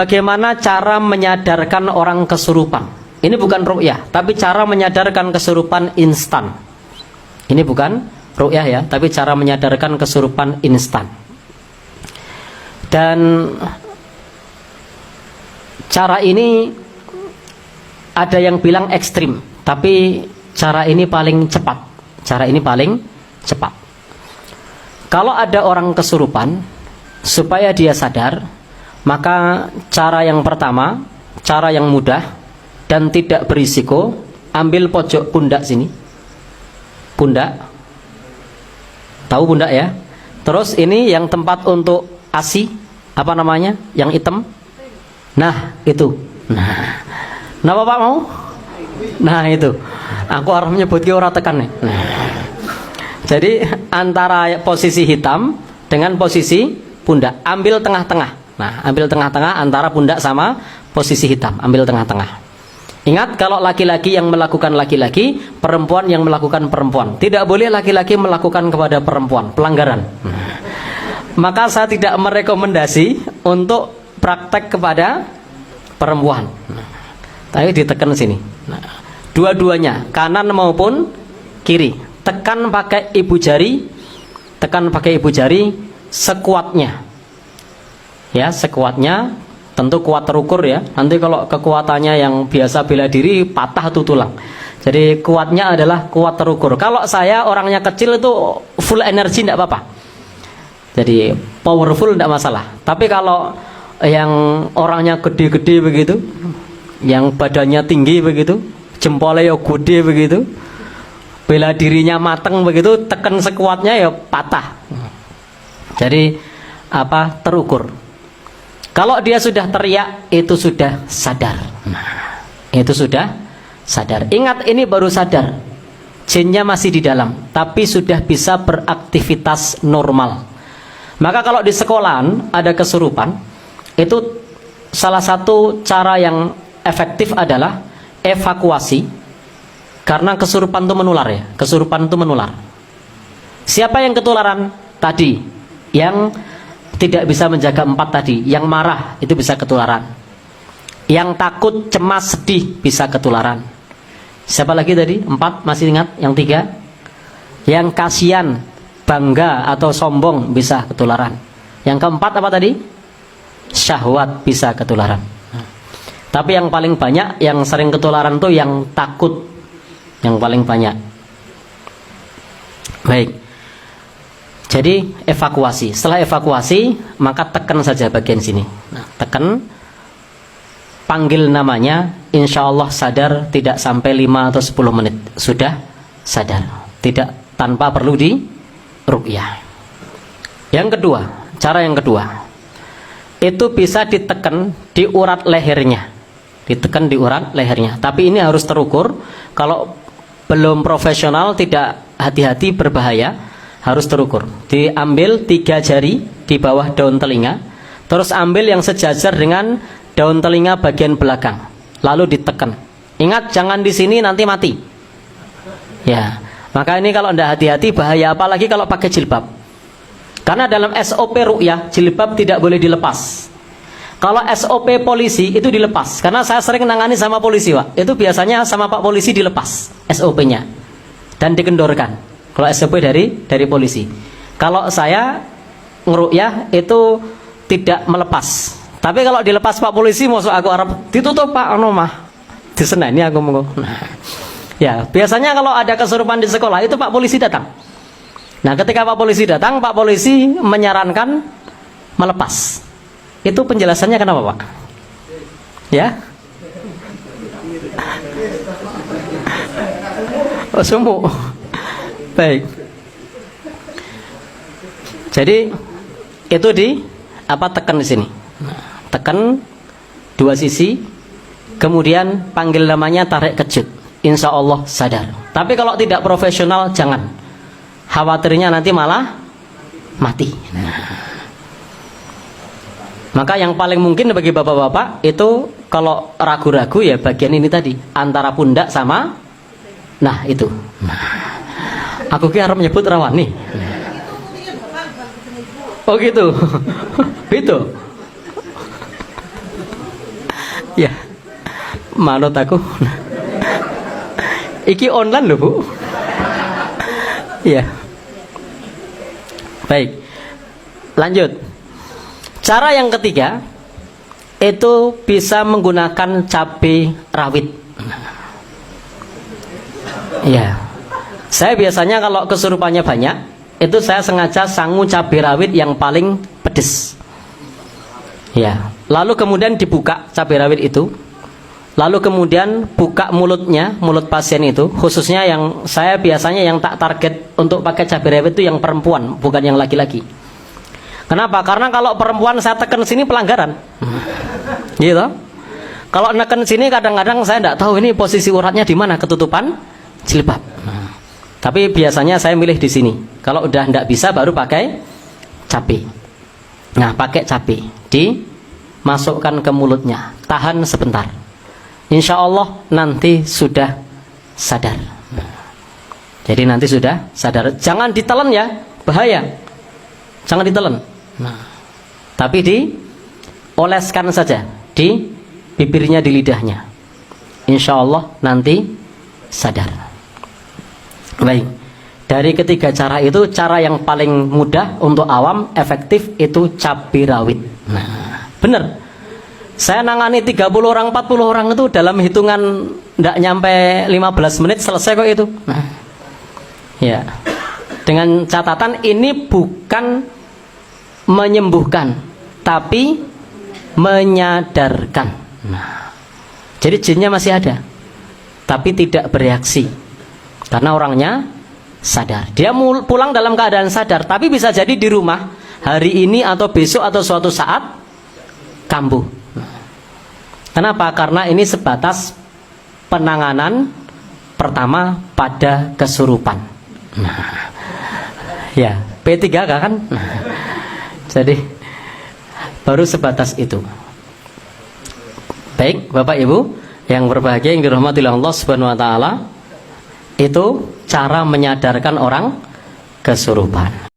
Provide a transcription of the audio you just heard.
bagaimana cara menyadarkan orang kesurupan. Ini bukan ru'yah, tapi cara menyadarkan kesurupan instan. Ini bukan ru'yah ya, tapi cara menyadarkan kesurupan instan. Dan cara ini ada yang bilang ekstrim, tapi cara ini paling cepat. Cara ini paling cepat. Kalau ada orang kesurupan, supaya dia sadar, maka cara yang pertama, cara yang mudah dan tidak berisiko, ambil pojok pundak sini. Pundak. Tahu pundak ya? Terus ini yang tempat untuk ASI, apa namanya? Yang hitam. Nah, itu. Nah, Bapak mau? Nah, itu. Aku harus menyebut ke orang tekan nih. Nah. Jadi antara posisi hitam dengan posisi pundak, ambil tengah-tengah. Nah, ambil tengah-tengah antara pundak sama posisi hitam, ambil tengah-tengah. Ingat, kalau laki-laki yang melakukan laki-laki, perempuan yang melakukan perempuan. Tidak boleh laki-laki melakukan kepada perempuan, pelanggaran. Maka saya tidak merekomendasi untuk praktek kepada perempuan. Tapi ditekan sini. Nah, dua-duanya, kanan maupun kiri. Tekan pakai ibu jari, tekan pakai ibu jari sekuatnya. Ya, sekuatnya, tentu kuat terukur ya. Nanti kalau kekuatannya yang biasa bela diri, patah tuh tulang. Jadi kuatnya adalah kuat terukur. Kalau saya orangnya kecil itu full energi tidak apa-apa. Jadi powerful tidak masalah. Tapi kalau yang orangnya gede-gede begitu, yang badannya tinggi begitu, jempolnya gede begitu, bela dirinya mateng begitu, tekan sekuatnya ya patah. Jadi apa, terukur. Kalau dia sudah teriak, itu sudah sadar. Nah, itu sudah sadar. Ingat, ini baru sadar, jinnya masih di dalam, tapi sudah bisa beraktivitas normal. Maka kalau di sekolahan ada kesurupan, itu salah satu cara yang efektif adalah evakuasi. Karena kesurupan itu menular ya, kesurupan itu menular. Siapa yang ketularan? Tadi, yang tidak bisa menjaga 4 tadi, yang marah itu bisa ketularan. Yang takut, cemas, sedih bisa ketularan. Siapa lagi tadi? 4, masih ingat? Yang 3? Yang kasihan, bangga atau sombong bisa ketularan. Yang keempat apa tadi? Syahwat bisa ketularan. Tapi yang paling banyak, yang sering ketularan itu yang takut. Yang paling banyak. Baik. Jadi evakuasi. Setelah evakuasi, maka tekan saja bagian sini. Nah, tekan, panggil namanya, insya Allah sadar tidak sampai 5 atau 10 menit. Sudah sadar. Tidak, tanpa perlu di ruqyah. Yang kedua, cara yang kedua, itu bisa ditekan di urat lehernya. Ditekan di urat lehernya. Tapi ini harus terukur. Kalau belum profesional, tidak hati-hati, berbahaya, harus terukur. Diambil 3 jari di bawah daun telinga, terus ambil yang sejajar dengan daun telinga bagian belakang, lalu ditekan. Ingat, jangan di sini, nanti mati. Ya, maka ini kalau tidak hati-hati bahaya, apalagi kalau pakai jilbab. Karena dalam SOP ruqyah, jilbab tidak boleh dilepas. Kalau SOP polisi itu dilepas. Karena saya sering nangani sama polisi, Pak. Itu biasanya sama Pak polisi dilepas SOP-nya dan dikendorkan. Kalau SOP dari polisi. Kalau saya ngeruqyah itu tidak melepas. Tapi kalau dilepas Pak polisi, masuk aku Arab ditutup Pak, mah diseneni aku mau. Nah, ya, biasanya kalau ada kesurupan di sekolah itu Pak polisi datang. Nah, ketika Pak polisi datang, Pak polisi menyarankan melepas. Itu penjelasannya kenapa, Pak? Ya? Oh, semu. Baik. Jadi itu di apa, tekan di sini. Tekan 2 sisi, kemudian panggil namanya, tarik kejut. Insya Allah sadar. Tapi kalau tidak profesional jangan. Khawatirnya nanti malah mati. Maka yang paling mungkin bagi bapak-bapak itu kalau ragu-ragu ya bagian ini tadi, antara pundak sama, nah itu. Aku kira menyebut rawan nih. Oh gitu. Itu. Ya, manut aku. Iki online loh Bu. Ya. Baik. Lanjut. Cara yang ketiga itu bisa menggunakan cabai rawit. Ya. Saya biasanya kalau kesurupannya banyak, itu saya sengaja sangu cabai rawit yang paling pedes. Ya. Lalu kemudian dibuka cabai rawit itu. Lalu kemudian buka mulutnya, mulut pasien itu, khususnya yang saya biasanya yang tak target untuk pakai cabai rawit itu yang perempuan, bukan yang laki-laki. Kenapa? Karena kalau perempuan saya tekan sini pelanggaran. Gitu. Kalau neken sini kadang-kadang saya tidak tahu ini posisi uratnya di mana, ketutupan jilbab. Tapi biasanya saya milih di sini. Kalau udah tidak bisa baru pakai cabai. Nah, pakai cabai, dimasukkan ke mulutnya, tahan sebentar. Insya Allah nanti sudah sadar. Jadi nanti sudah sadar. Jangan ditelan ya, bahaya. Jangan ditelan. Tapi dioleskan saja di bibirnya, di lidahnya. Insya Allah nanti sadar. Baik. Dari ketiga cara itu, cara yang paling mudah untuk awam, efektif itu cabai rawit. Nah, benar. Saya nangani 30 orang, 40 orang itu dalam hitungan tidak nyampe 15 menit selesai kok itu. Nah, ya. Dengan catatan ini bukan menyembuhkan, tapi menyadarkan. Nah, jadi jinnya masih ada, tapi tidak bereaksi karena orangnya sadar. Dia pulang dalam keadaan sadar, tapi bisa jadi di rumah hari ini atau besok atau suatu saat kambuh. Kenapa? Karena ini sebatas penanganan pertama pada kesurupan. Nah, ya P3K kan? Nah, jadi baru sebatas itu. Baik, Bapak Ibu yang berbahagia yang dirahmati oleh Allah Subhanahu wa taala, itu cara menyadarkan orang kesurupan.